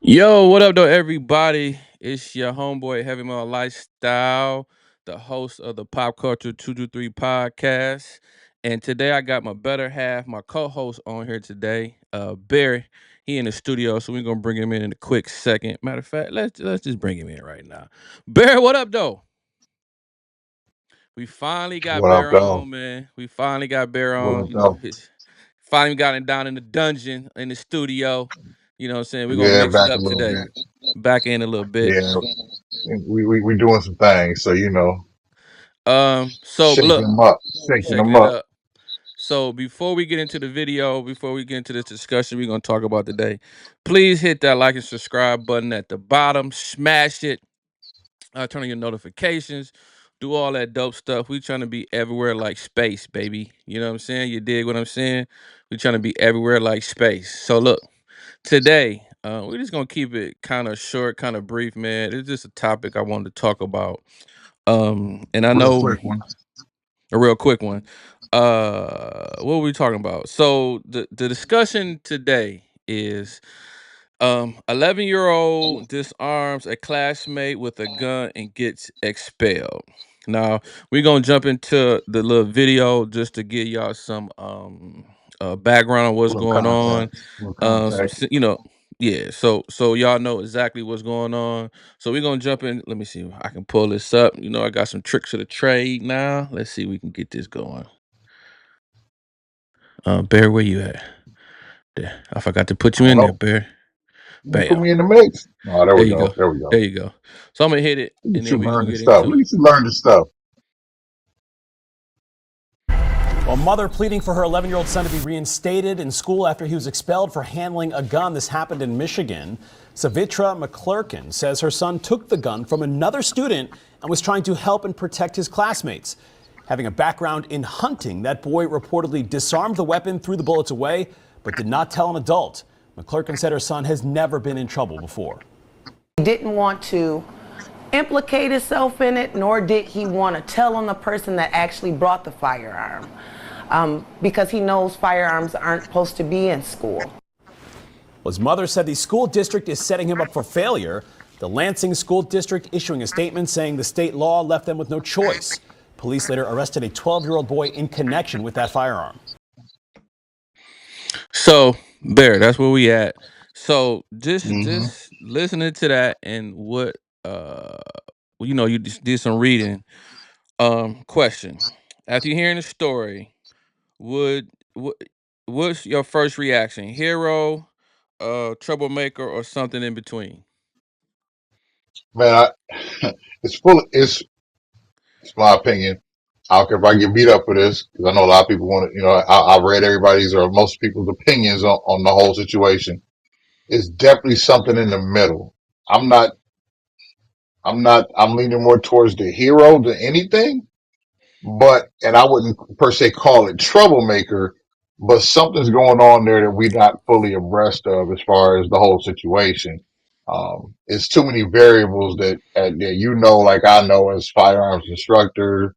Yo, what up, though, everybody? It's your homeboy Heavy Metal Lifestyle, the host of the Pop Culture 223 podcast. And today I got my better half, my co-host on here today, Barry. He in the studio, so we're gonna bring him in a quick second. Matter of fact, let's just bring him in right now. Barry, what up, though? We finally got What up, Bear though? on, man. We finally got Bear What on. up, though? Finally got him down in the dungeon in the studio. You know what I'm saying? We're gonna Yeah, mix it back a up little today. bit. Back in a little bit. Yeah, we doing some things, so So shaking look, them up, shaking shaking them it up. up. So before we get into the video, before we get into this discussion we're gonna talk about today, please hit that like and subscribe button at the bottom. Smash it. Turn on your notifications. Do all that dope stuff. We trying to be everywhere like space, baby. You know what I'm saying? You dig what I'm saying? We trying to be everywhere like space. So look, today, we're just gonna keep it kind of short, kind of brief, man. It's just a topic I wanted to talk about. And I Real know quick one. a real quick one. What were we talking about? So the discussion today is 11-year-old disarms a classmate with a gun and gets expelled. Now we're gonna jump into the little video just to give y'all some background on what's Little going on. context. Little context. Yeah. So y'all know exactly what's going on. So we're gonna jump in. Let me see if I can pull this up. I got some tricks of the trade now. Let's see if we can get this going. Bear, where you at? There. I forgot to put I you don't in there, know. Bear. You put Bam. me in the mix. Oh, there There we you go. go. There we go. There you go. So I'm gonna hit it Look and at then you we're gonna learning get stuff. into Look it. at you learning stuff. A mother pleading for her 11-year-old son to be reinstated in school after he was expelled for handling a gun. This happened in Michigan. Savitra McClurkin says her son took the gun from another student and was trying to help and protect his classmates. Having a background in hunting, that boy reportedly disarmed the weapon, threw the bullets away, but did not tell an adult. McClurkin said her son has never been in trouble before. He didn't want to implicate himself in it, nor did he want to tell on the person that actually brought the firearm, because he knows firearms aren't supposed to be in school. Well, his mother said the school district is setting him up for failure. The Lansing School District issuing a statement saying the state law left them with no choice. Police later arrested a 12-year-old boy in connection with that firearm. So Bear, that's where we at. So just Mm-hmm. just listening to that and what you just did some reading. Question. After you hearing the story, would what what's your first reaction? Hero, troublemaker, or something in between? Man, it's full. It's my opinion. I don't care if I get beat up for this because I know a lot of people want to. I read everybody's or most people's opinions on the whole situation. It's definitely something in the middle. I'm not I'm leaning more towards the hero than anything, and I wouldn't per se call it troublemaker, but something's going on there that we're not fully abreast of as far as the whole situation. It's too many variables that like I know as firearms instructor,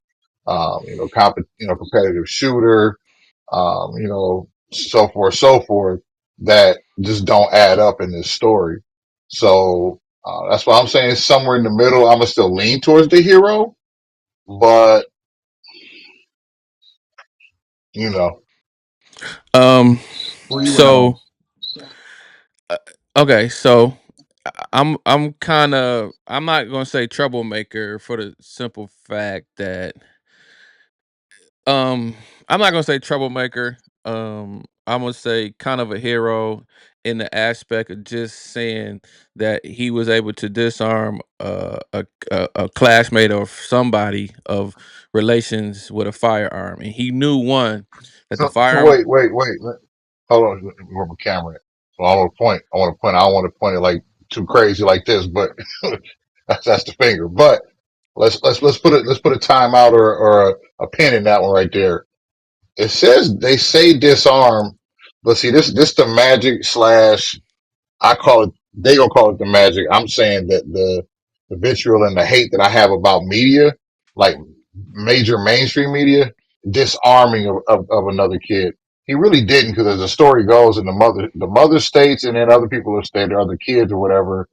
competitive shooter, so forth, that just don't add up in this story. So that's why I'm saying somewhere in the middle. I'm gonna still lean towards the hero, but you know, Um, where you at on? so uh, okay, so I'm kind of I'm not gonna say troublemaker for the simple fact that Um, I'm not gonna say troublemaker. I'm gonna say kind of a hero in the aspect of just saying that he was able to disarm a classmate or somebody of relations with a firearm, and he knew one that the So firearm. wait. Hold on, where my camera at? So I want to point. I want to point. I don't want to point it like too crazy like this, but that's the finger. But let's put a timeout or a pin in that one right there. It says they say disarm, but see this the magic slash. I call it. They gonna call it the magic. I'm saying that the vitriol and the hate that I have about media, like major mainstream media, disarming of another kid. He really didn't, because as the story goes, and the mother states, and then other people have stated, other kids or whatever,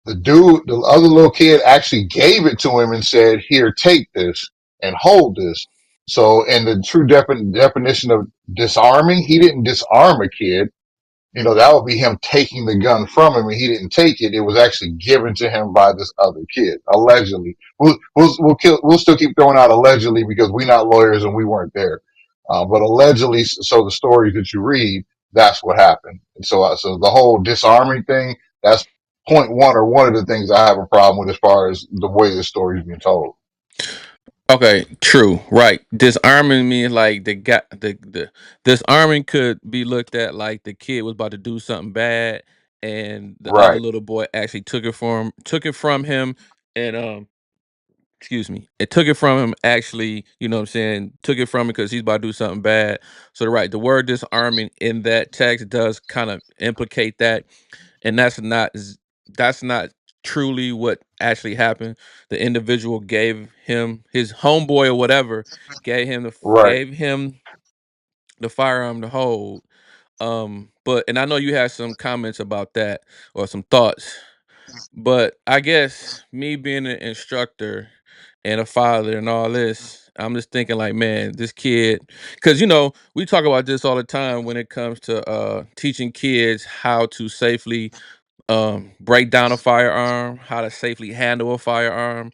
the other little kid actually gave it to him and said, "Here, take this and hold this." So, in the true definition of disarming, he didn't disarm a kid. That would be him taking the gun from him, and he didn't take it. It was actually given to him by this other kid, allegedly. We'll still keep throwing out allegedly because we're not lawyers and we weren't there. But allegedly, so the stories that you read, that's what happened. And so the whole disarming thing, that's point one, or one of the things I have a problem with as far as the way the story is being told. Okay, true, right. Disarming means like the disarming could be looked at like the kid was about to do something bad, and the other Right, little boy actually took it from him, and excuse me, it took it from him actually. You know what I'm saying? Took it from him because he's about to do something bad. So right, the word disarming in that text does kind of implicate that, and that's not truly what actually happened. The individual gave him his homeboy or whatever right. gave him the firearm to hold. But and I know you had some comments about that or some thoughts, but I guess me being an instructor and a father and all this, I'm just thinking like, man, this kid, because we talk about this all the time when it comes to teaching kids how to safely break down a firearm, how to safely handle a firearm,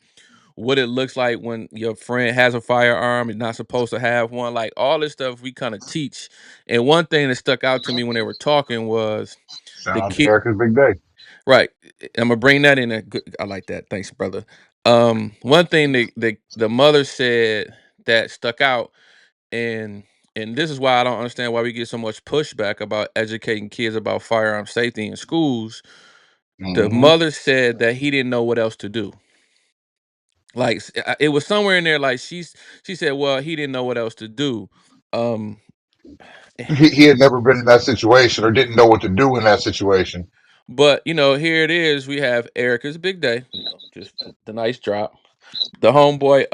what it looks like when your friend has a firearm and not supposed to have one, like all this stuff we kind of teach. And one thing that stuck out to me when they were talking was the Sounds kid. Erica's big day. Right, I'm gonna bring that in. I like that. Thanks, brother. One thing the mother said that stuck out, and this is why I don't understand why we get so much pushback about educating kids about firearm safety in schools. The Hmm. mother said that he didn't know what else to do. Like it was somewhere in there. Like she said, well, he didn't know what else to do. Um, He had never been in that situation or didn't know what to do in that situation. but here it is. We have Erica's big day. Just the nice drop. The homeboy,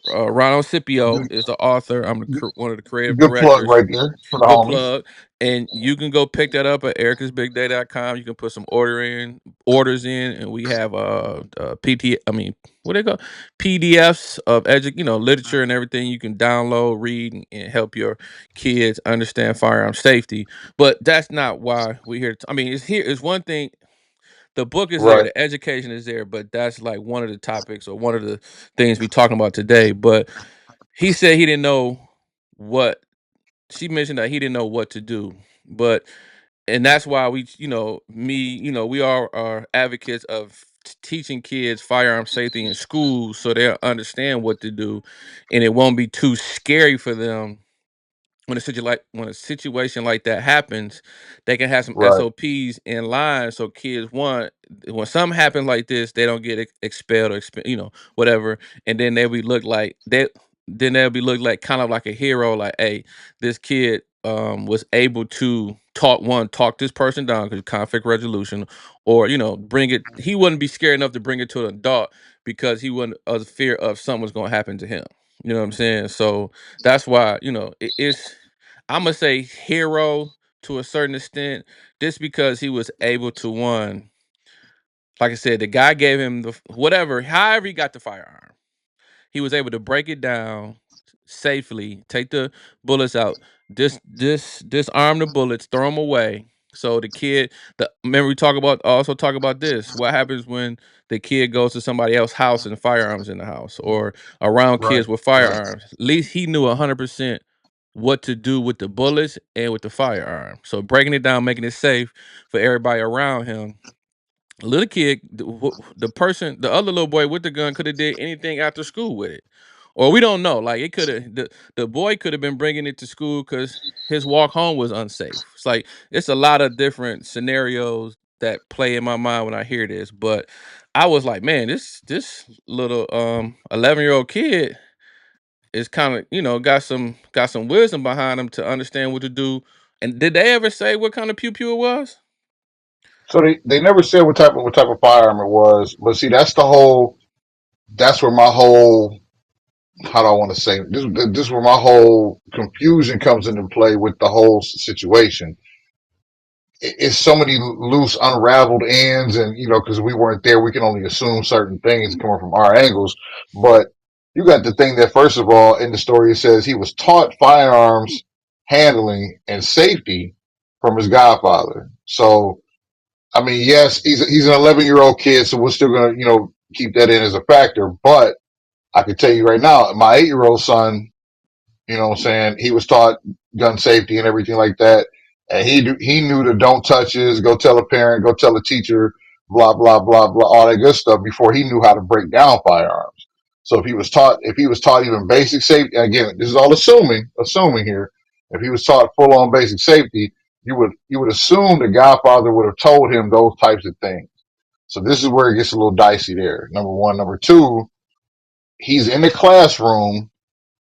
Ronald Scipio, Good, is the author. I'm good, one of the creative good plug directors. right there for the Good homies. plug. And you can go pick that up at ericasbigday.com. You can put some orders in, and we have I mean, what they call PDFs of literature and everything you can download, read, and help your kids understand firearm safety. But that's not why we're here. I mean, it's one thing. The book is there, Right, the education is there, but that's like one of the topics or one of the things we talking about today. But he said he didn't know what she mentioned that he didn't know what to do. But and that's why we are advocates of teaching kids firearm safety in schools so they'll understand what to do and it won't be too scary for them when a situation like that happens. They can have some right, SOPs in line so kids when something happens like this, they don't get expelled or whatever, and then they'll be looked like kind of like a hero. Like, hey, this kid was able to talk this person down because conflict resolution, or bring it. He wouldn't be scared enough to bring it to an adult because he wouldn't of fear of something was going to happen to him. You know what I'm saying? So that's why it's I'm gonna say hero to a certain extent, just because he was able to like I said, the guy gave him however he got the firearm. He was able to break it down safely, take the bullets out, disarm the bullets, throw them away. So remember we talk about this. What happens when the kid goes to somebody else's house and firearms in the house, or around right, kids with right. firearms? At least he knew 100% what to do with the bullets and with the firearm. So breaking it down, making it safe for everybody around him. Little kid, the other little boy with the gun could have did anything after school with it, or we don't know. Like it could have, the boy could have been bringing it to school because his walk home was unsafe. It's like it's a lot of different scenarios that play in my mind when I hear this. But I was like, man, this little 11-year-old kid is kind of got some wisdom behind him to understand what to do. And did they ever say what kind of pew pew it was? So they never said what type of firearm it was, but see, that's where my whole how do I want to say this is where my whole confusion comes into play with the whole situation. It's so many loose, unraveled ends, and because we weren't there, we can only assume certain things coming from our angles. But you got the thing that, first of all, in the story, it says he was taught firearms handling and safety from his godfather. So, I mean, yes, he's an 11-year-old kid, so we're still gonna keep that in as a factor. But I can tell you right now, my 8-year-old son, what I'm saying? He was taught gun safety and everything like that. And he knew the don't touches, go tell a parent, go tell a teacher, blah, blah, blah, blah, all that good stuff before he knew how to break down firearms. So if he was taught even basic safety, again, this is all assuming here. If he was taught full on basic safety, you would assume the Godfather would have told him those types of things. So this is where it gets a little dicey there. Number one. Number two, he's in the classroom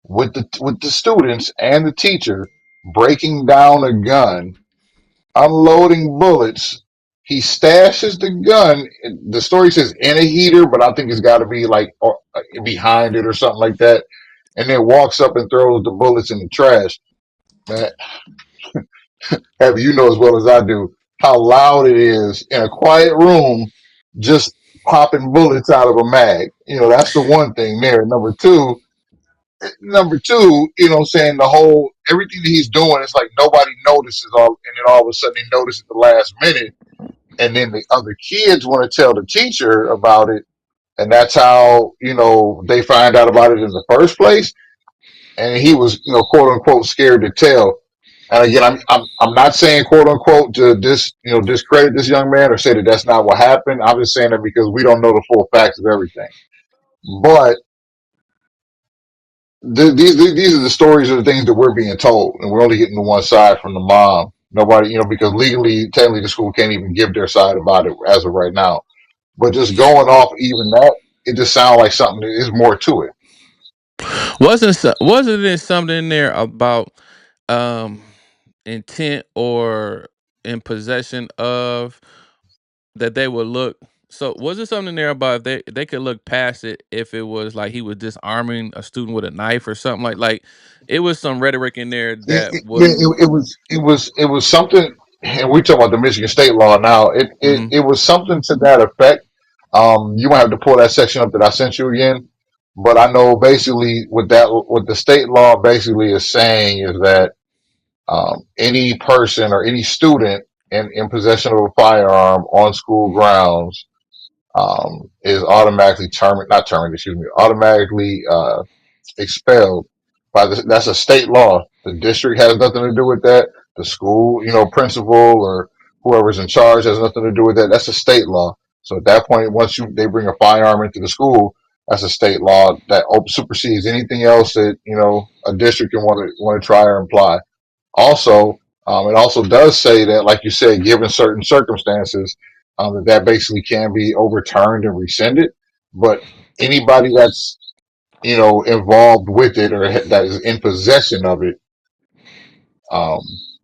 with the students and the teacher breaking down a gun, unloading bullets. He stashes the gun. The story says in a heater, but I think it's got to be like behind it or something like that. And then walks up and throws the bullets in the trash. Man, Abby, you know as well as I do how loud it is in a quiet room, just popping bullets out of a mag. That's the one thing there. Number two, what I'm saying, the whole everything that he's doing, it's like nobody notices all, and then all of a sudden he notices at the last minute, and then the other kids want to tell the teacher about it, and that's how they find out about it in the first place. And he was, quote unquote, scared to tell. And again, I'm not saying quote unquote to discredit this young man or say that that's not what happened. I'm just saying that because we don't know the full facts of everything. But these are the stories of the things that we're being told, and we're only getting the one side from the mom. Nobody, because legally, technically, the school can't even give their side about it as of right now. But just going off even that, it just sounds like something that is more to it. Wasn't there something in there about um intent or in possession of that they would look? So was there something in there about if they could look past it if it was like he was disarming a student with a knife or something like it was some rhetoric in there that Yeah, would. it was something, and we talk about the Michigan State law now. It it, Mhm. it was something to that effect. You might have to pull that section up that I sent you again. But I know basically what the state law basically is saying is that any person or any student in possession of a firearm on school grounds is automatically not terminated, excuse me, automatically expelled that's a state law. The district has nothing to do with that. The school, principal or whoever's in charge has nothing to do with that. That's a state law. So at that point, once they bring a firearm into the school, that's a state law that supersedes anything else that a district can want to try or imply. Also, it also does say that, like you said, given certain circumstances, that basically can be overturned and rescinded. But anybody that's involved with it or that is in possession of it, um,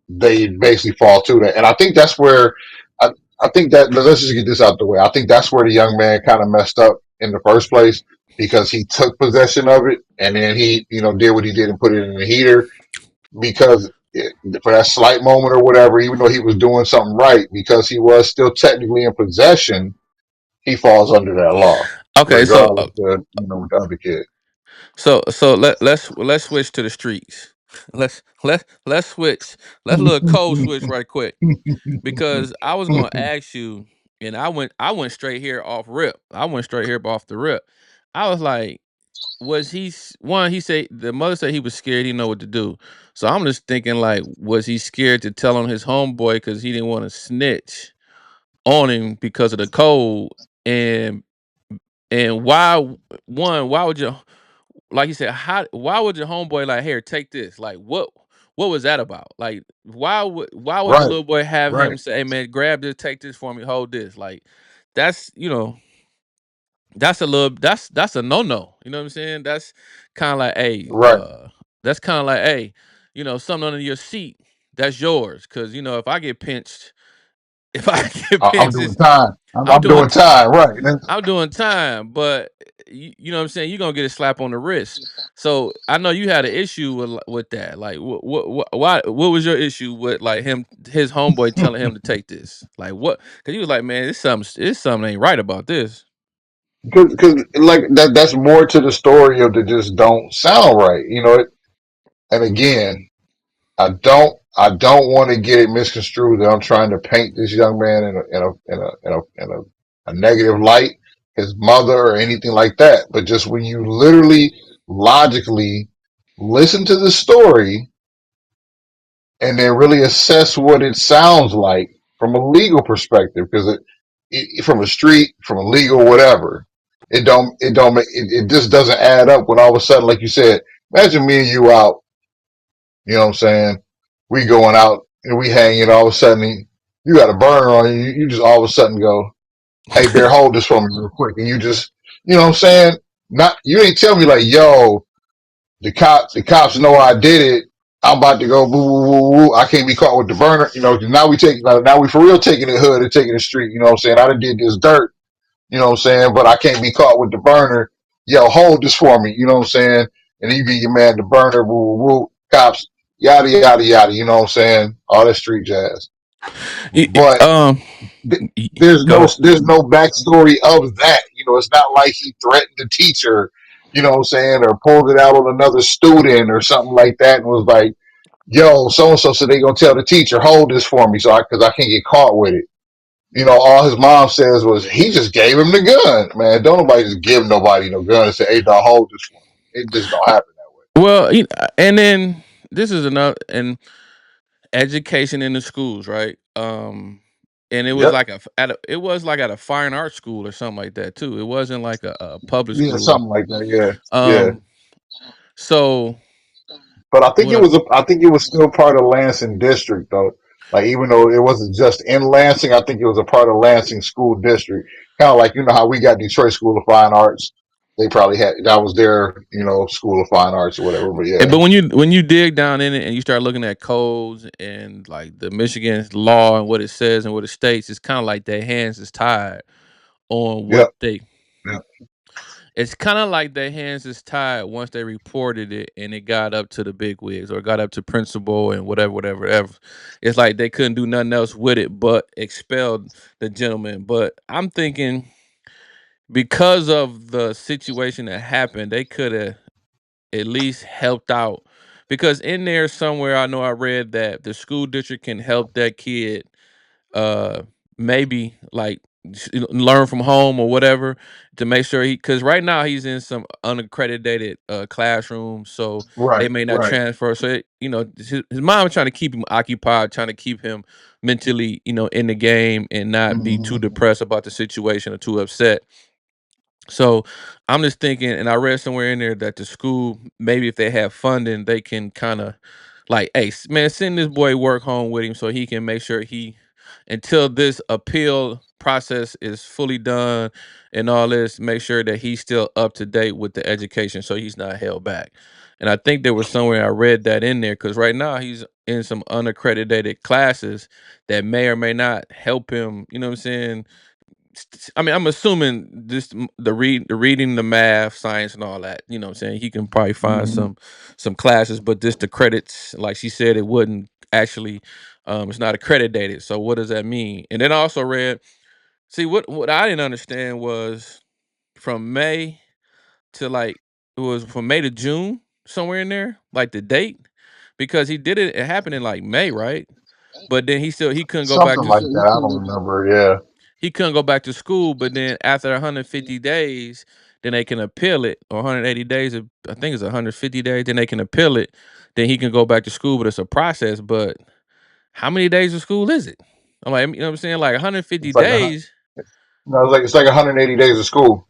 they basically fall to that. And I think that's where I, I think that let's just get this out the way. I think that's where the young man kind of messed up in the first place because he took possession of it and then he, did what he did and put it in the heater because for that slight moment or whatever, even though he was doing something right, because he was still technically in possession, he falls under that law, Okay, so regardless of with the other kid. let's switch to the streets. Let's switch. Let's look code switch right quick because I was gonna ask you, and I went straight here off rip. I went straight here off the rip. I was like, was one? He said the mother said he was scared. He didn't know what to do. So I'm just thinking like, was he scared to tell on his homeboy because he didn't want to snitch on him because of the code and why why would you like you said, why would your homeboy like here take this? Like what was that about? Like why would the Right, little boy have right, him say, hey man, grab this, take this for me, hold this? Like that's that's a little that's a no. You know what I'm saying? That's kind of like right. that's kind of like something under your seat, that's yours. Cause if I get pinched, if I get I'm pinched, doing time. I'm, I'm I'm doing doing time. Right. I'm doing time, but you know what I'm saying, you're gonna get a slap on the wrist. So I know you had an issue with that. Like, what was your issue with like his homeboy telling him to take this? Like, what? Because he was like, man, it's something ain't right about this. Because like that's more to the story of the just don't sound right, you know. And again, I don't want to get it misconstrued that I'm trying to paint this young man in a negative light, his mother or anything like that. But just when you literally logically listen to the story and then really assess what it sounds like from a legal perspective, because from a street, from a legal, whatever, it just doesn't add up when all of a sudden, like you said, imagine me and you out, you know what I'm saying? We going out and we hanging, all of a sudden you got a burner on you, you just all of a sudden go, hey, Bear, hold this for me real quick. And you just, you know what I'm saying? Not, you ain't tell me like, yo, the cops know I did it. I'm about to go boo, boo, boo, boo. I can't be caught with the burner. You know, now we for real taking the hood and taking the street. You know what I'm saying? I done did this dirt. You know what I'm saying? But I can't be caught with the burner. Yo, hold this for me. You know what I'm saying? And then you get your man the burner, woo, woo, woo, cops, yada, yada, yada. You know what I'm saying? All that street jazz. But Um, Go ahead. there's no backstory of that. You know, it's not like he threatened the teacher, you know what I'm saying, or pulled it out on another student or something like that and was like, yo, so and so said they gonna tell the teacher, hold this for me, because I can't get caught with it. You know, all his mom says was he just gave him the gun. Man, don't nobody just give nobody no gun and say, hey, dog, hold this for me. It just don't happen that way. Well, and then this is another and education in the schools, right? And it was Yep. like it was like at a fine arts school or something like that too. It wasn't like a public Yeah, school. something like that. Yeah. Yeah. Um, so But I think what? I think it was still part of Lansing district though. Like even though it wasn't just in Lansing, I think it was a part of Lansing school district. Kind of like you know how we got Detroit School of Fine Arts. They probably had that was their School of Fine Arts or whatever. But yeah, But when you dig down in it and you start looking at codes and like the Michigan law and what it says and what it states, it's kind of like their hands is tied on what yep, they. yep. It's kind of like their hands is tied once they reported it and it got up to the big wigs or got up to principal and whatever. It's like they couldn't do nothing else with it but expelled the gentleman. But I'm thinking because of the situation that happened, they could have at least helped out. Because in there somewhere, I know I read that the school district can help that kid uh maybe like learn from home or whatever to make sure because right now he's in some unaccredited classroom, so they Right, may not right. transfer. So his mom was trying to keep him occupied, trying to keep him mentally in the game and not be too Mm-hmm. depressed about the situation or too upset. So I'm just thinking, and I read somewhere in there that the school, maybe if they have funding, they can kind of like, hey, man, send this boy work home with him so he can make sure until this appeal process is fully done and all this, make sure that he's still up to date with the education so he's not held back. And I think there was somewhere I read that in there because right now he's in some unaccredited classes that may or may not help him, you know what I'm saying, I mean, I'm assuming this the reading, the math, science, and all that. You know, what I'm saying he can probably find Mm-hmm. some classes, but just the credits, like she said, it wouldn't actually. It's not accredited. So what does that mean? And then I also read. See, what I didn't understand was from May to like it was from May to June somewhere in there, like the date, because he did it. It happened in like May, right? But then he couldn't go back Something to like that. I don't remember. Yeah. he couldn't go back to school, but then after 150 days, then they can appeal it, or 180 days. I think it's 150 days. Then they can appeal it. Then he can go back to school, but it's a process. But how many days of school is it? I'm like, you know what I'm saying? Like 150 It's like days, no, it's like 180 days of school.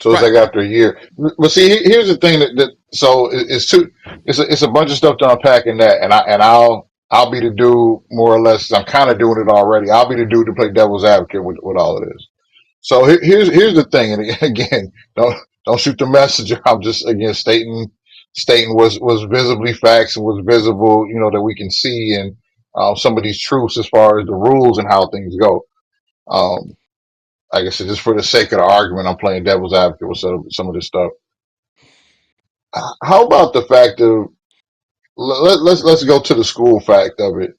So it's right? like after a year. But see, here's the thing that so it's a bunch of stuff to unpack in that, and I'll be the dude more or less. I'm kind of doing it already. I'll be the dude to play devil's advocate with all of this. So here's the thing, and again, don't shoot the messenger. I'm just again stating was visibly facts and was visible, that we can see, and some of these truths as far as the rules and how things go. Um, like I said, just for the sake of the argument, I'm playing devil's advocate with some of this stuff. How about the fact of let's go to the school fact of it.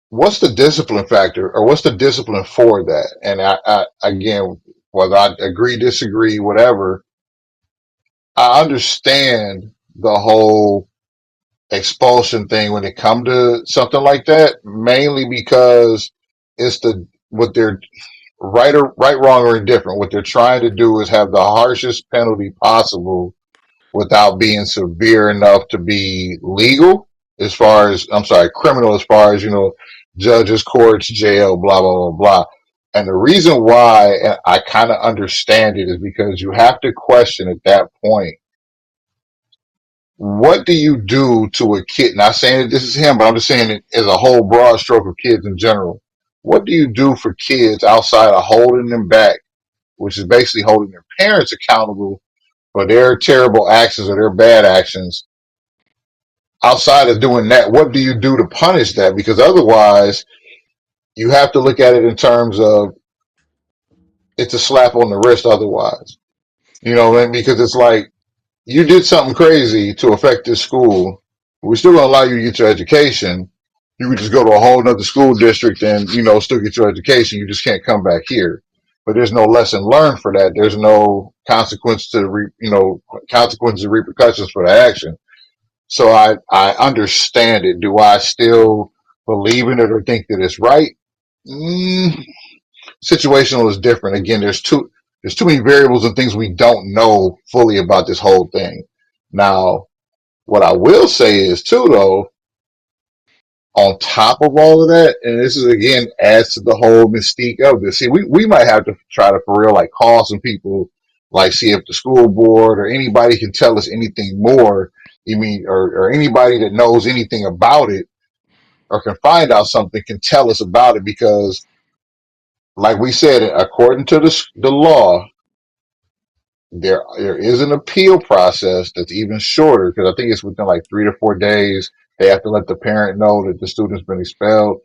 What's the discipline factor, or what's the discipline for that? And I again, whether I agree, disagree, whatever, I understand the whole expulsion thing when it come to something like that, mainly because it's the what they're right, wrong, or indifferent. What they're trying to do is have the harshest penalty possible without being severe enough to be legal as far as, I'm sorry, criminal as far as, judges, courts, jail, blah, blah, blah, blah. And the reason why, and I kind of understand it, is because you have to question at that point, what do you do to a kid? Not saying that this is him, but I'm just saying it as a whole broad stroke of kids in general. What do you do for kids outside of holding them back, which is basically holding their parents accountable for their terrible actions or their bad actions? Outside of doing that, what do you do to punish that? Because otherwise, you have to look at it in terms of it's a slap on the wrist otherwise. You know what I mean? Because it's like, you did something crazy to affect this school. We're still going to allow you to get your education. You could just go to a whole nother school district and, still get your education. You just can't come back here. But there's no lesson learned for that. There's no consequence consequences and repercussions for the action. So I understand it. Do I still believe in it or think that it's right? Mm, Situational is different. Again, there's too many variables and things we don't know fully about this whole thing. Now, what I will say is too, though, on top of all of that, and this is again adds to the whole mystique of this. See, we might have to try to for real like call some people, like see if the school board or anybody can tell us anything more. You mean, or anybody that knows anything about it or can find out something can tell us about it, because like we said, according to the law, there is an appeal process that's even shorter, because I think it's within like 3 to 4 days. They have to let the parent know that the student's been expelled,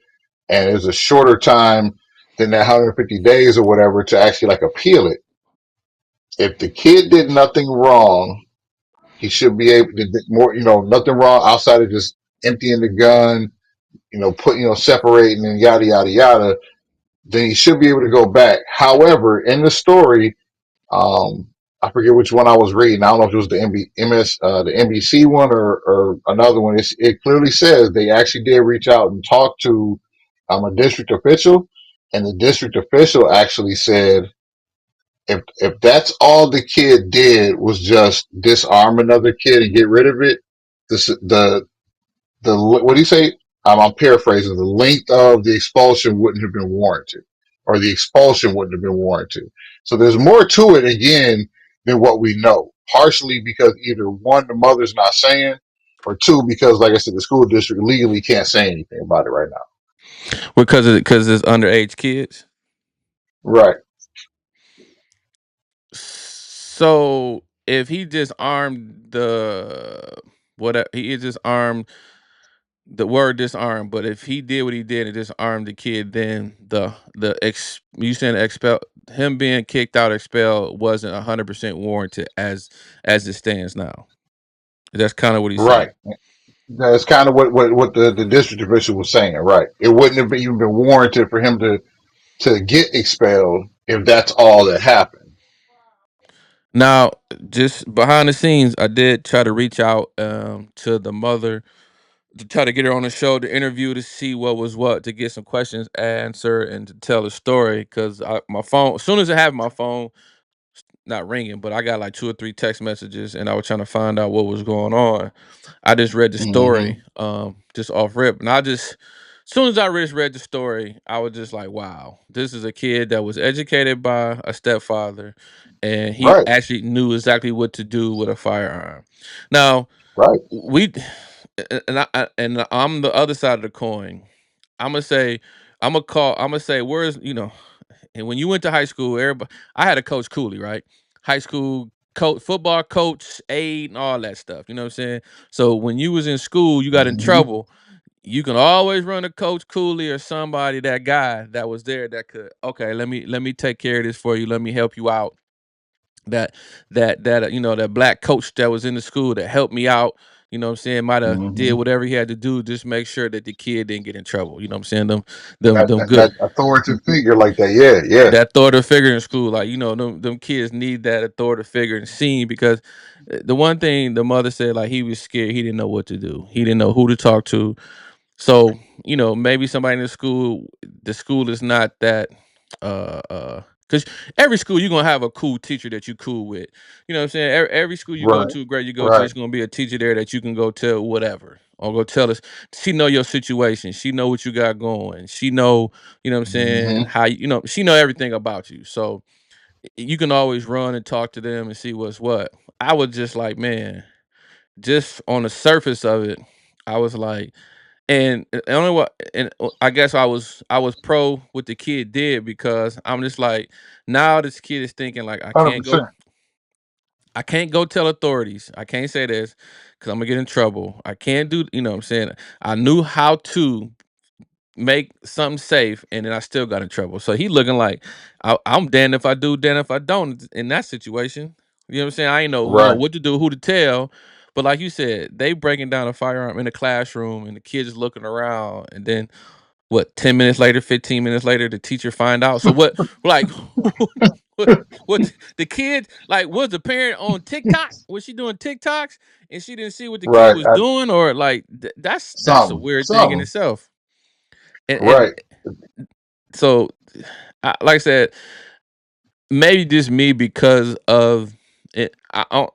and it's a shorter time than that 150 days or whatever to actually like appeal it. If the kid did nothing wrong, he should be able to do more. Nothing wrong outside of just emptying the gun, separating and yada yada yada. Then he should be able to go back. However, in the story, Um, I forget which one I was reading. I don't know if it was the the NBC one or another one. It clearly says they actually did reach out and talk to a district official, and the district official actually said if that's all the kid did was just disarm another kid and get rid of it, the what do you say? I'm paraphrasing. The length of the expulsion wouldn't have been warranted, or the expulsion wouldn't have been warranted. So there's more to it again than what we know. Partially because either one, the mother's not saying, or two, because like I said, the school district legally can't say anything about it right now. Because it's underage kids. Right. So if he disarmed the whatever he is disarmed the word disarmed, but if he did what he did and disarmed the kid, then you saying expel him being kicked out, expelled wasn't 100% warranted as it stands now. That's kind of what he's saying. Right. That's kind of what the district official was saying. Right. It wouldn't have even been warranted for him to get expelled if that's all that happened. Now, just behind the scenes, I did try to reach out to the mother to try to get her on the show to interview to see what was what, to get some questions answered and to tell the story, because my phone, as soon as I have my phone not ringing, but I got like 2 or 3 text messages and I was trying to find out what was going on. I just read the story Mm-hmm. just off rip, and as soon as I read the story, I was just like, wow, this is a kid that was educated by a stepfather, and he Right. actually knew exactly what to do with a firearm. Now, Right. we and I'm the other side of the coin. I'm gonna say, I'm gonna say, where's and when you went to high school, everybody, I had a coach Cooley, right? High school coach, football coach, aide, and all that stuff. You know what I'm saying? So when you was in school, you got in Mm-hmm. trouble. you can always run a Coach Cooley or somebody, that guy that was there that could, okay, let me take care of this for you. Let me help you out. That that black coach that was in the school that helped me out. You know what I'm saying? Might have did Hmm. whatever he had to do, just make sure that the kid didn't get in trouble. You know what I'm saying? Them good, That authoritative figure like that. Yeah, yeah. that authoritative figure in school, like, them kids need that authoritative figure and scene, because the one thing the mother said, like, he was scared, he didn't know what to do, he didn't know who to talk to. So, maybe somebody in the school is not that, because every school you're gonna have a cool teacher that you cool with. You know what I'm saying? Every school you go Right, to, grade you go to, right. it's gonna be a teacher there that you can go tell whatever. Or go tell us. She know your situation. She know what you got going. She know, what I'm saying, Hmm. how she know everything about you. So you can always run and talk to them and see what's what. I was just like, man, just on the surface of it, I was like, and only what, and I guess I was pro what the kid did, because I'm just like, now this kid is thinking like, I can't go 100%. I can't go tell authorities. I can't say this because I'm gonna get in trouble. I can't do, what I'm saying. I knew how to make something safe, and then I still got in trouble. So he looking like, I'm damned if I do, damned if I don't in that situation. You know what I'm saying? I ain't know, Right, what to do, who to tell. But like you said, they breaking down a firearm in the classroom, and the kids looking around, and then what, 10 minutes later, 15 minutes later, the teacher find out. So what, like, what the kid, like, was the parent on TikTok? Was she doing TikToks and she didn't see what the kid right. was doing? Or like, that's a Something, weird thing in something. itself. And Right. so, like I said, maybe just me, because of it. I don't,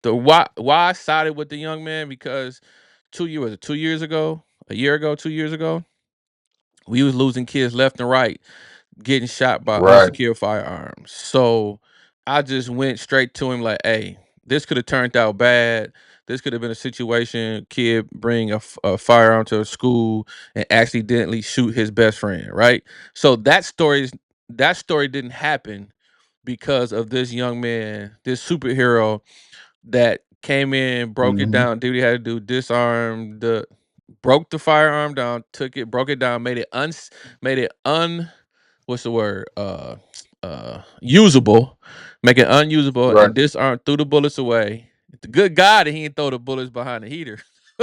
the why I sided with the young man, because 2 years ago, a year ago, 2 years ago, we was losing kids left and right, getting shot by Right. unsecured firearms. So I just went straight to him like, hey, this could have turned out bad. This could have been a situation, kid bring a firearm to a school and accidentally shoot his best friend, right? So that story didn't happen because of this young man, this superhero that came in, broke it Hmm. down, did what he had to do, disarmed broke the firearm down, took it, broke it down, made it what's the word? Usable, make it unusable, Right. and disarm, threw the bullets away. The good God that he didn't throw the bullets behind the heater.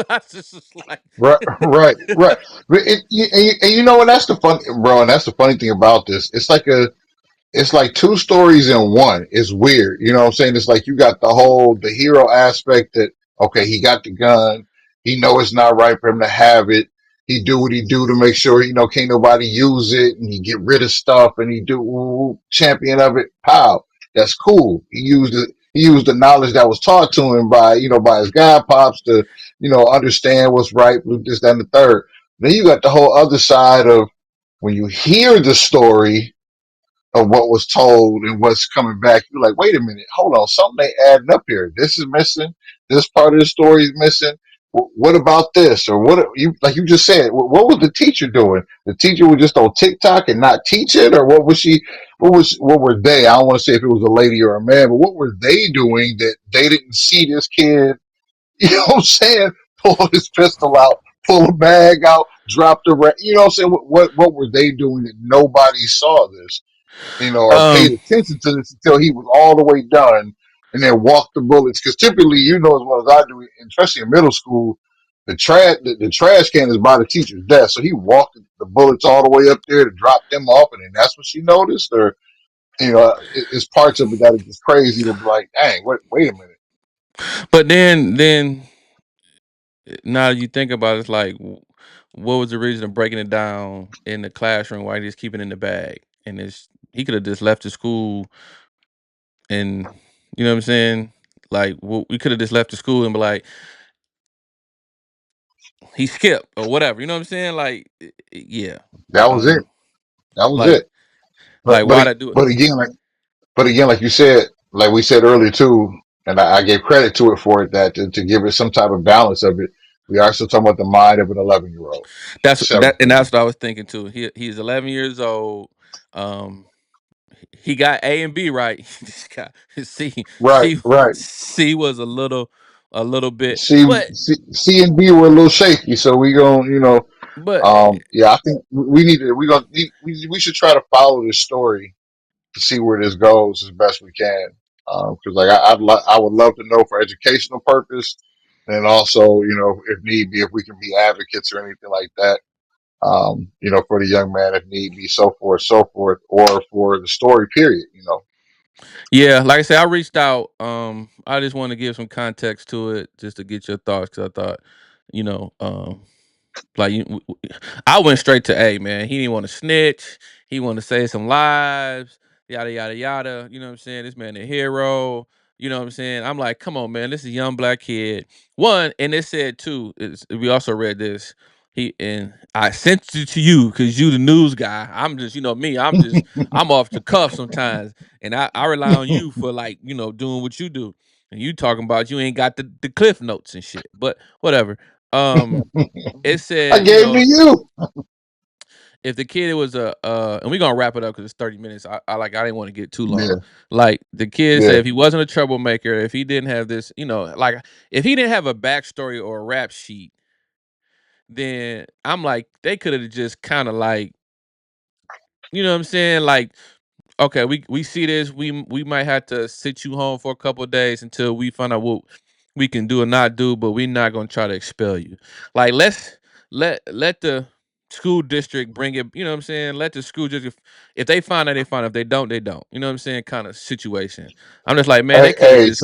That's just like, Right, right, right. But and you know what? That's the fun, bro. And that's the funny thing about this. It's like two stories in one. It's weird. You know what I'm saying? It's like you got the hero aspect that, okay, he got the gun. He know it's not right for him to have it. He do what he do to make sure, can't nobody use it, and he get rid of stuff, and he do champion of it. Pow. That's cool. He used the knowledge that was taught to him by, by his god pops to, understand what's right, this, that, and the third. Then you got the whole other side of when you hear the story of what was told and what's coming back, you're like, wait a minute, hold on, something ain't adding up here. This is missing. This part of the story is missing. What about this? Or what you like you just said? What was the teacher doing? The teacher was just on TikTok and not teaching, or what was she? What were they? I don't want to say if it was a lady or a man, but what were they doing that they didn't see this kid? You know what I'm saying? Pull his pistol out, pull a bag out, drop the. You know what I'm saying? What were they doing that nobody saw this? Or paid um, attention to this until he was all the way done, and then walked the bullets. Because typically, as well as I do, especially in middle school, the trash can is by the teacher's desk, so he walked the bullets all the way up there to drop them off, and then that's what she noticed. Or it's parts of it that are just crazy to be like, dang, wait a minute. but then now you think about it, it's like, what was the reason of breaking it down in the classroom? Why just keeping it in the bag? And he could have just left the school, and you know what I'm saying? Like, we could have just left the school and be like, he skipped or whatever. You know what I'm saying? Like, yeah. That was it. Um, That was like it. But like but why'd I do it? but again, like you said, like we said earlier too, and I gave credit to it for it that to give it some type of balance of it. We are still talking about the mind of an 11-year old, And 17. that's what I was thinking too. He's 11 years old. Um, he got A and B right. He just got C. Right, right. C was a little. a little bit. C and D were a little shaky, so we going But yeah, I think we need to we should try to follow this story to see where this goes as best we can. Because like I would love to know for educational purpose, and also if need be, if we can be advocates or anything like that. For the young man if need be, so forth, or for the story period. yeah, like I said, I reached out. I just want to give some context to it, just to get your thoughts, because I thought, you know, like I went straight to A, man. He didn't want to snitch. He wanted to say some lies, yada yada yada. You know what I'm saying? This man a hero. You know what I'm saying? I'm like, come on, man. This is a young black kid. One, and it said too. We also read this. And I sent it to you because you the news guy. I'm just, me. I'm off the cuff sometimes, and I rely on you for like doing what you do. And you talking about you ain't got the cliff notes and shit. But whatever. Um, it I said, gave to you. if the kid was and we're gonna wrap it up because it's 30 minutes. I didn't want to get too long. Yeah, Like the kid said, yeah. if he wasn't a troublemaker, if he didn't have this, like if he didn't have a backstory or a rap sheet, then I'm like, they could have just kind of like, you know what I'm saying? Like, okay, we see this. We might have to sit you home for a couple of days until we find out what we can do or not do, but we're not gonna try to expel you. Like let's let the school district bring it, you know what I'm saying? Let the school district, if they find out, they find out. If they don't, they don't. You know what I'm saying? Kind of situation. I'm just like, man, they Hey, could have hey. just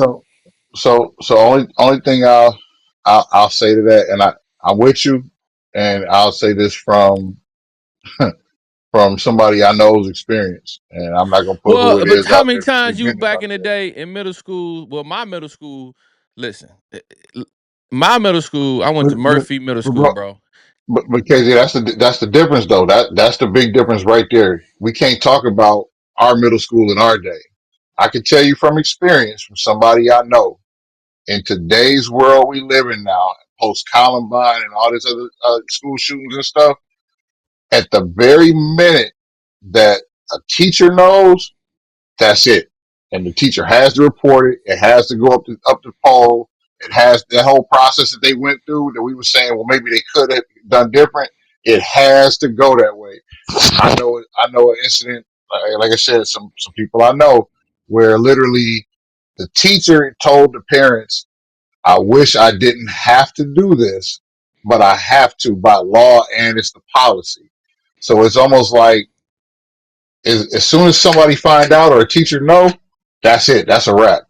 So only thing I'll say to that, and I'm with you, and I'll say this from somebody I know's experience, and I'm not gonna put who well, it but is how out many there because times we've you been there, back done in the that. day in middle school? Well, my middle school, listen, my middle school, I went But to but Murphy Middle but, School, bro, bro. but KZ, that's the difference though. That's the big difference right there. We can't talk about our middle school in our day. I can tell you from experience, from somebody I know, in today's world we live in now, post Columbine and all this other school shootings and stuff. At the very minute that a teacher knows, that's it. And the teacher has to report it. It has to go up the poll. It has the whole process that they went through that we were saying, well, maybe they could have done different. It has to go that way. I know an incident, like I said, some people I know where literally the teacher told the parents, I wish I didn't have to do this, but I have to by law and it's the policy. So it's almost like as soon as somebody find out or a teacher know, that's it. That's a wrap.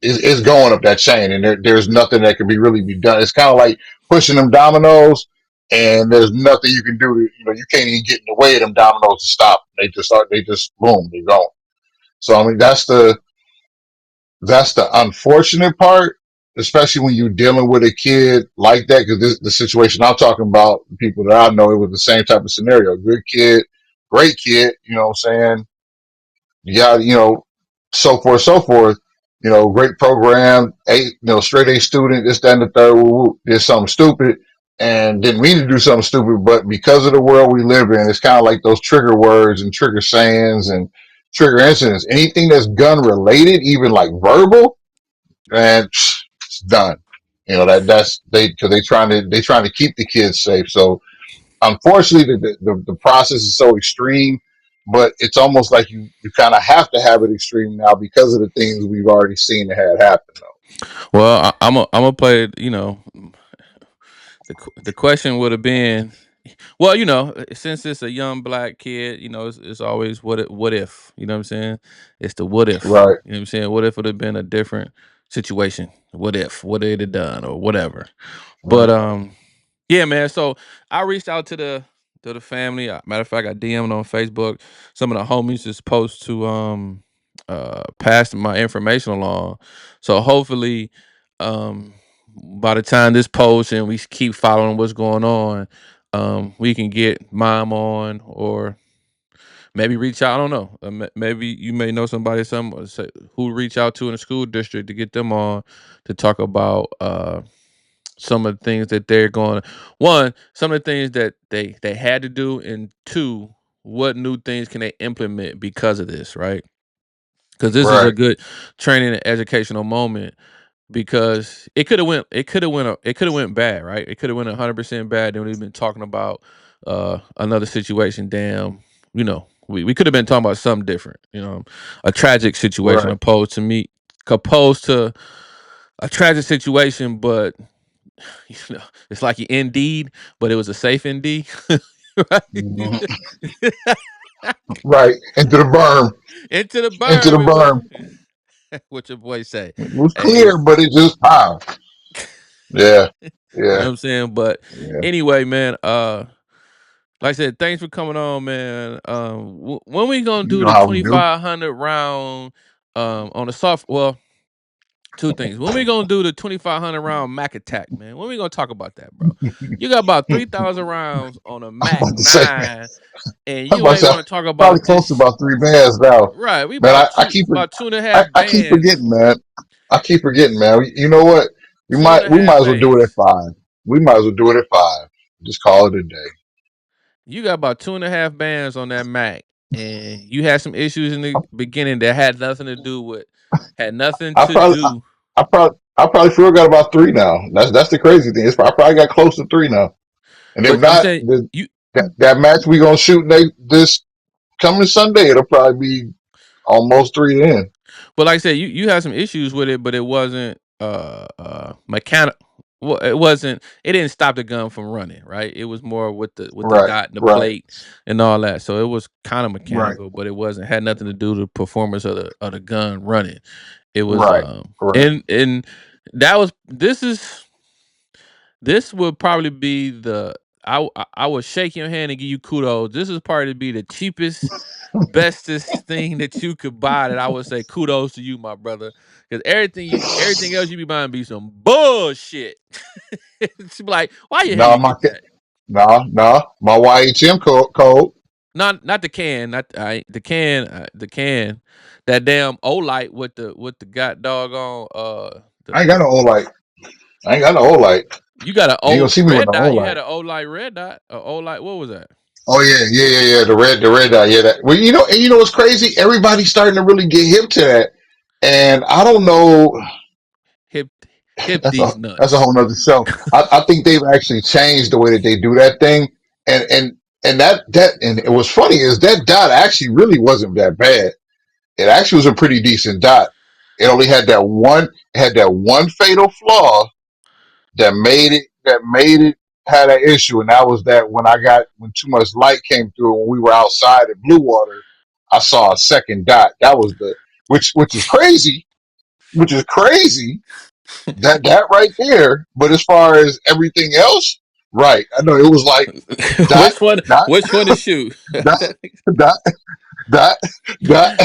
It's going up that chain, and there's nothing that can be done. It's kind of like pushing them dominoes, and there's nothing you can do. You can't even get in the way of them dominoes to stop. They just start. They just boom. They're going. So I mean, that's the unfortunate part, especially when you're dealing with a kid like that. Because the situation I'm talking about, people that I know, it was the same type of scenario. Good kid, great kid. You know what I'm saying? Yeah, so forth, so forth. Great program, straight A student, this, that, and the third. Woo, woo, did something stupid and didn't mean to do something stupid, but because of the world we live in, it's kind of like those trigger words and trigger sayings and trigger incidents. Anything that's gun related, even like verbal, and it's done. That's because they trying to keep the kids safe. So unfortunately, the process is so extreme, but it's almost like you kind of have to have it extreme now because of the things we've already seen that had happen. Well, I'm gonna play. The question would have been, well, since it's a young black kid, it's always what if, you know what I'm saying? It's the what if, Right, you know what I'm saying? What if it would have been a different situation? What if? What they'd have done or whatever. But right, yeah, man. So I reached out to the family. Matter of fact, I DM'd on Facebook. Some of the homies is supposed to pass my information along. So hopefully, um, by the time this post and we keep following what's going on, we can get mom on or maybe reach out. I don't know. Maybe you may know somebody, who reach out to in the school district to get them on to talk about some of the things that they're going. One, some of the things that they had to do, and two, what new things can they implement because of this, right? Because this is a right. good training and educational moment because it could have went bad, right? It could have went 100% bad. Then we've been talking about another situation. Damn, we could have been talking about something different. A tragic situation Right. opposed to a tragic situation, but it's like you indeed, but it was a safe indeed, right? Mhm. Right. Into the berm. Into the Into the berm, berm. what your boy say? It was Hey, clear, but it just pow. Yeah. you know Yeah. what I'm saying? But Yeah. anyway, man, like I said, thanks for coming on, man. When we gonna You do know the how we do. 2500 round on the soft? Well, two things. When we gonna do the 2500 round Mac attack, man? When we gonna talk about that, bro? You got about 3,000 rounds on a I'm Mac about to say, 9, and I'm you about to ain't say, want to talk probably about close to this. about 3 bands now. Right, we Man, about two and a half I keep bands. forgetting, man. I keep forgetting, man. You know what? Two and a We half might as well do it at bands. 5. We might as well do it at 5. Just call it a day. You got about two and a half bands on that Mac, and you had some issues in the beginning that had nothing I to probably, do. I probably still got about 3 now. That's the crazy thing. I probably got close to 3 now. And if But I'm not, saying you. that match we gonna shoot this coming Sunday, it'll probably be almost 3 then. But like I said, you had some issues with it, but it wasn't mechanic. Well, it wasn't. It didn't stop the gun from running, right? It was more with the Right, dot and the right, plate and all that. So it was kind of right, mechanical, but it wasn't had nothing to do with the performance of the gun running. It was right, correct. and that was this would probably be the I would shake your hand and give you kudos. This is probably be the cheapest, bestest thing that you could buy. That I would say kudos to you, my brother, because everything else you be buying be some bullshit. She be like, why the hell No, you get that? no, my YHM code. Not the can, not the can, that damn Olight with the god doggone I ain't got no Olight. I ain't got no Olight. you got an You ain't gonna old see me with red no dot. You had Olight. an Olight red dot, a Olight. What was that? Oh yeah, yeah. The red dot. Yeah, that. Well, and you know what's crazy? Everybody's starting to really get hip to that, and I don't know. Hip hip That's these a nuts. whole nother show. I think they've actually changed the way that they do that thing, and and it was funny is that dot actually really wasn't that bad. It actually was a pretty decent dot. It only had that one fatal flaw that made it had an issue, and that was that when too much light came through when we were outside at Blue Water, I saw a second dot. That was the which is crazy, which is crazy that right there. But as far as everything else, right? I know it was like dot which one? dot Which one to shoot? dot dot dot dot.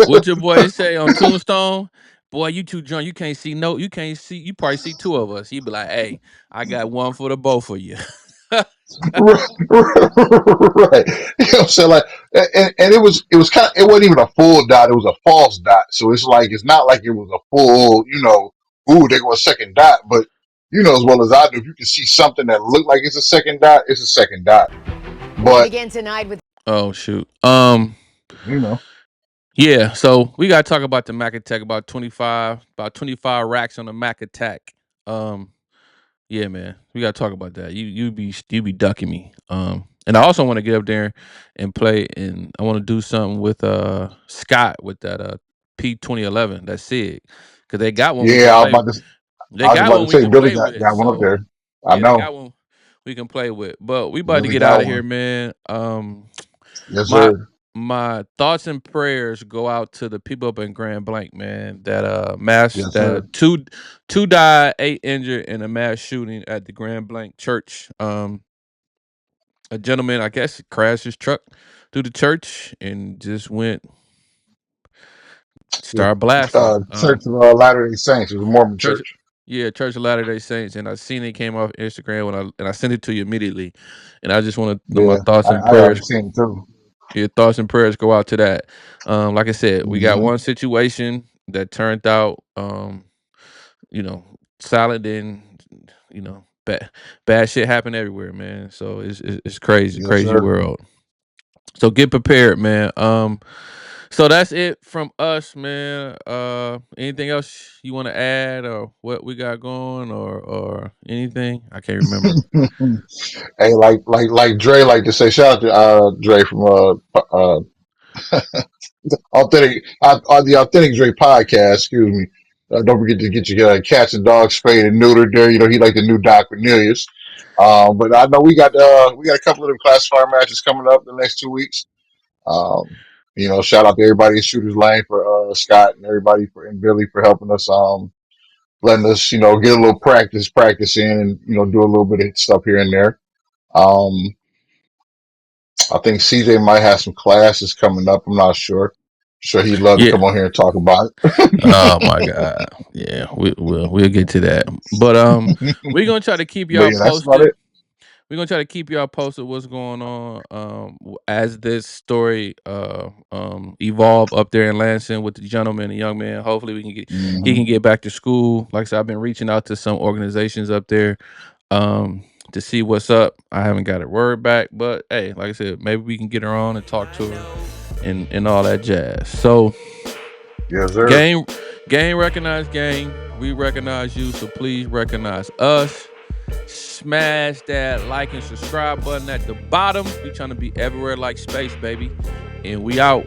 What your boy say on Tombstone? Boy, you too drunk. You can't see. No, you can't see. You probably see two of us. He be like, "Hey, I got one for the both of you." Right, right. You know what I'm saying? Like, and it was kind of, it wasn't even a full dot, it was a false dot. So it's like, it's not like it was a full, ooh, they go a second dot, but you know as well as I do, if you can see something that looked like it's a second dot, it's a second dot. We But, begin tonight with Oh shoot. you know, Yeah. So we gotta talk about the Mac attack. About 25 racks on the Mac attack. Um. Yeah, man. We gotta talk about that. You be ducking me. And I also want to get up there and play, and I want to do something with Scott with that P 2011, that SIG, because they got one we can yeah, play. They I was got about to one we say, can Billy play with. got one up So there. I yeah, they know. got one we can play with. But we about to Billy get out got of here, one. man. Yes, My sir. my thoughts and prayers go out to the people up in Grand Blanc, man. That mass Yes, sir. that two died, 8 injured in a mass shooting at the Grand Blanc church. A gentleman, I guess, crashed his truck through the church and just Yeah. started blasting. Church of Latter-day Saints. It was a Mormon Church, church. yeah, Church of Latter Day Saints, and I seen it came off Instagram and I sent it to you immediately, and I just want to know my Yeah, thoughts and I already prayers. seen it too. Your thoughts and prayers go out to that. Like I said, we got Hmm. one situation that turned out, solid, and bad shit happen everywhere, man. So it's crazy, Yes, crazy sir. world. So get prepared, man. So that's it from us, man. Anything else you want to add, or what we got going, or anything? I can't remember. Hey, like Dre like to say, shout out to Dre from the Authentic Dre podcast. Excuse me. Don't forget to get your cats and dogs spayed and neutered. There, you know he like the new Doc Cornelius. But I know we got a couple of them classifier matches coming up in the next 2 weeks. Um, you know, shout out to everybody in Shooters Lane for Scott and everybody and Billy for helping us. Letting us, you know, get a little practice in, and you know, do a little bit of stuff here and there. Um, I think CJ might have some classes coming up. I'm not sure. Sure, he'd love to Yeah. come on here and talk about Oh my God. Yeah, we'll get to that. But we're gonna try to keep but y'all yeah, that's about posted. it. We're gonna try to keep y'all posted what's going on as this story evolve up there in Lansing with the gentleman and young man. Hopefully he Hmm. can get back to school. Like I said, I've been reaching out to some organizations up there to see what's up. I haven't got a word back, but hey, like I said, maybe we can get her on and talk to her and all that jazz. So Yes, sir. game recognize game. We recognize you, so please recognize us. Smash that like and subscribe button at the bottom. We trying to be everywhere like space, baby. And we out.